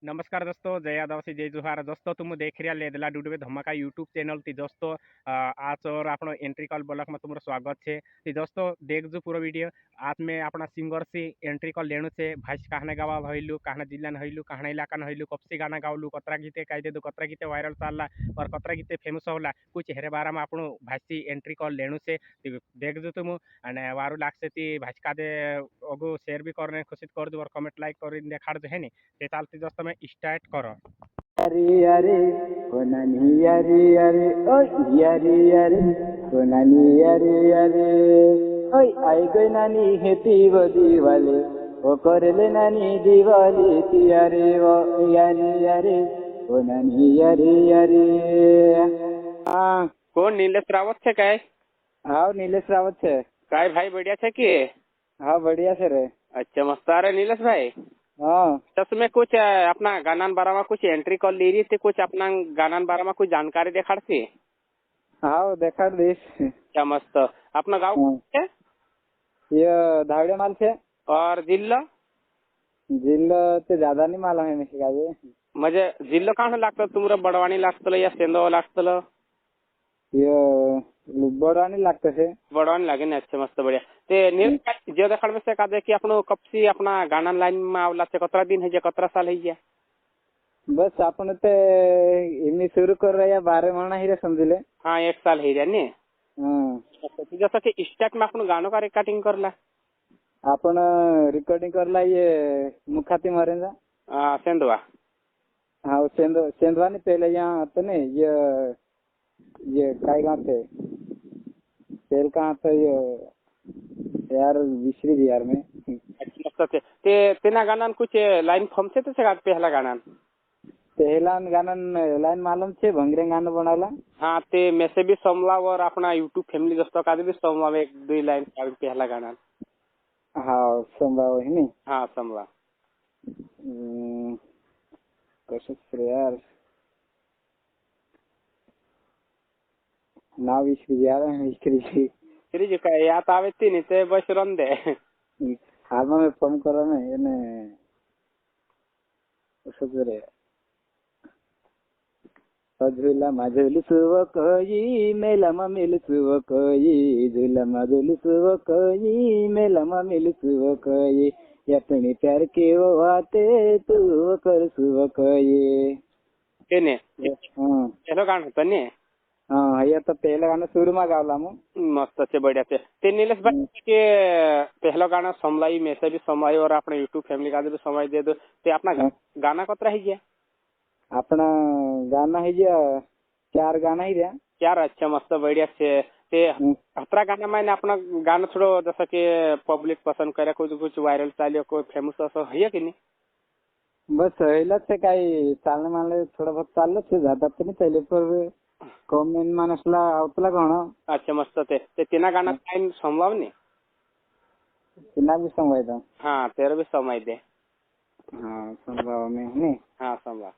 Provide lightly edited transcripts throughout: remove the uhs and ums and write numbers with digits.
नमस्कार दोस्तों, जय आदिवासी जय जोहार। दोस्तों तुम देख रहा लेदला डुडवे धमाका यूट्यूब चैनल थी दोस्तों। आज और आपण एंट्री कॉल ब्लॉक में तुम्हारा स्वागत है। तो दोस्तों देख जो पूरा वीडियो आज में अपना सिंगर से एंट्री कॉल लेनु से भाई कहने गावा हईलु कहना जिला हईलु कहना इलाका हईलु कपसी गाना गावलु कतरा गीते कह दे कतरा गीते वायरल चलला और कतरा गीते फेमस होला कुछ हेरे बारा में आपण भाई एंट्री कॉल लेनु से देख जो तुम अने वारू लागसे ती भाजका दे अगो शेयर भी करने खुशी कर दो और कमेंट लाइक कर देखा जो है नी ते चालते दोस्तों में स्टार्ट करो। अरे अरे ओ नानी अरे अरे ओ अरे अरे ओ नानी अरे अरे ओय आई गई नानी हैप्पी दिवाली ओ करले नानी दिवाली ती अरे ओ अरे अरे ओ नानी अरे अरे। हाँ कौन नीलेश रावत छे काय? हाँ नीलेश रावत छे काय भाई बढ़िया छे कि? हाँ बढ़िया छे रे। अच्छा मस्त अरे नीलेश भाई। हाँ तस में कुछ अपना गाना बारा में कुछ एंट्री कॉल ले रही थी कुछ अपना गाना बारा में कुछ जानकारी देखाड़ थी। हाँ देखा दिस क्या मस्त अपना गाँव हाँ। ये धावड़े माल छे और जिल्लो जिल्लो तो ज्यादा नहीं मालूम है मेरे का म्हणजे जिल्लो कहाँ लागतो तुमरा बडवाणी लागतलं या सेंदो लागतलं? ये बड़वानी लागते से बडवाणी लागे ना। अच्छा मस्त बढ़िया ते नील जे देखाड़ में से का दे कि अपनो कपसी अपना गाना लाइन में आवला से कतरा दिन है जे कतरा साल है गया? बस आपण ते इमनी शुरू कर रहा है 12 महीना ही रे समझले। हाँ 1 साल है ने। हाँ जैसा कि स्टार्ट में अपन गानों का रिकॉर्डिंग करला आपण रिकॉर्डिंग करला ये मुखाती मरेंजा। हाँ सेंदवा हाँ सेंधवा ने पहले यहाँ तो ने ये काय गाँव थे तेल कहाँ था ये यार विश्री बिहार में। अच्छा ते तेना गाना कुछ लाइन फॉर्म से तो से पहला गाना पहला गाना लाइन मालूम छे भंगरे गाना बनाला। हाँ ते में से भी समला और अपना यूट्यूब फैमिली दोस्तों का भी समला में 1-2 लाइन पहला गाना। हाँ संभव है नहीं। हाँ समला कसं यार नाव विश्री यार फिर जो का याद आवे ती नहीं ते बस रन दे हाल में फोन करो ना ये सजरे झूला माझुली सुव कोई मेला मा मिल सुव कोई झूला माझुली सुव कोई मेला मा मिल सुव कोई अपनी प्यार के वो आते तू कर सुव कोई तेने हाँ चलो गाना होता ने। हाँ ये तो पहला गाना शुरू में गावला मु मस्त से बढ़िया से ते नीलेश भाई के पहला गाना समलाई में से भी समलाई और अपने यूट्यूब फैमिली का भी समय दे दो ते अपना गाना कतरा है गया? अपना गाना है जो 4 गाना ही रहा 4। अच्छा मस्त बढ़िया से ते हतरा गाना मैंने अपना गाना थोड़ा जैसा कि पब्लिक पसंद करे कुछ वायरल चालियो कोई फेमस ऐसा है कि नहीं? बस सहलत से काही चालने मानले थोड़ा बहुत चाललं से ज्यादा तो नहीं चले पर कमेंट मानसला आवतला गाणं। अच्छा मस्त ते तेना गाना लाइन संभव नहीं तिना भी संवाद हाँ तेरा भी समय दे। हाँ संभव में नहीं हाँ संभव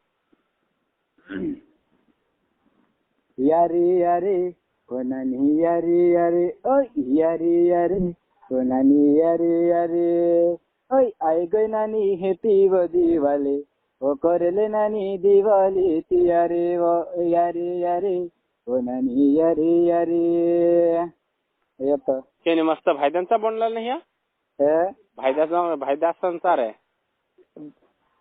यारी यारी ओ नानी यारी यारी ओ यारी यारी ओ नानी यारी यारी ओय आई गई नानी हैप्पी दिवाली ओ करले नानी दिवाली ती यारी ओ यारी यारी ओ नानी यारी यारी। ये तो केने मस्त भाईदांचा बनला नाही है भाईदास संसार है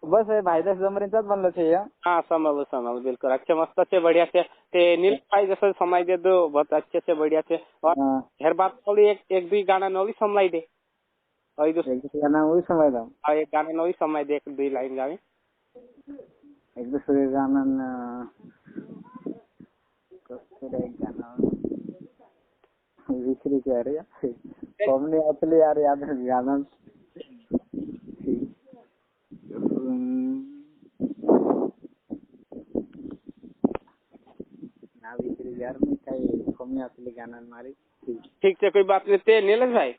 बस है भाईदास जमरेंचाच बनलं छे या। हाँ समझ बिल्कुल अच्छा मस्त से बढ़िया से ते नील भाई जैसे समय दे दो बहुत अच्छे से बढ़िया से और हर बात थोड़ी एक 2 गाना नवी समय दे और एक गाना वही समय दा और एक गाना नवी समय दे 1-2 लाइन गावे एक दूसरे गाना कसं एक गाना विसरी जा रही है हमने असली यार याद है गाना ना विसरी यार में काही कमी असली गाना मारी ठीक से कोई बात नहीं ते नीलेश भाई।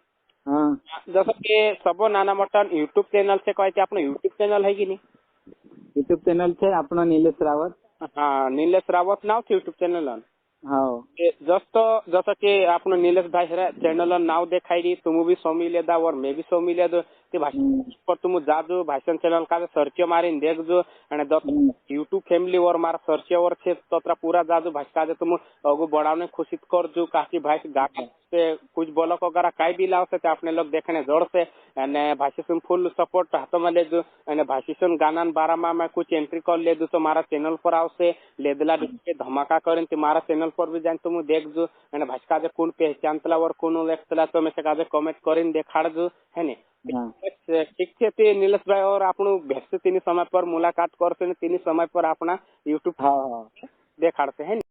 हाँ जैसा कि सबो नाना मटन यूट्यूब चैनल से कहते अपना यूट्यूब चैनल है कि नहीं? यूट्यूब चैनल छे अपना नीलेश रावत। हाँ नीलेश रावत नाव थे यूट्यूब चैनल हो जस्तो जसं की आपण निलेश भाई चॅनल नाव देखायली तुम भी सोमी दा और मैं भी सोमी दो ते भाषण पर तुम जाजो भाषण चॅनल का सर्च मारीन देखजो आणि यूट्यूब फैमिली और मार सर्च और छे तोत्रा पूरा जाजो भाषा दे तुम अगु बढ़ावने खुशित करजो काकी भाई गा से कुछ बोलक वगैरह काय भी लावसे ते अपने लोग देखने जोड़ से અને ભાષીસન ફૂલ સપોર્ટ હાથમાં લેજો અને ભાષીસન ગાના બારામાં મેં कुछ एंट्री कर ले तो मारा चैनल पर आवશે लेदला के धमाका करें तो मारा चैनल पर भी जान तुम देखजो અને भाषा जे कोण पहचानतला और कोण लेखतला तो मैं से कमेंट करीन देखाड़जो है ने ठीक છે તે નિલેશભાઈ और આપણું ભેટશે તેની સમય પર મુલાકાત કરશે ને તેની સમય પર આપણા યુટ્યુબ દેખાડશે હે ને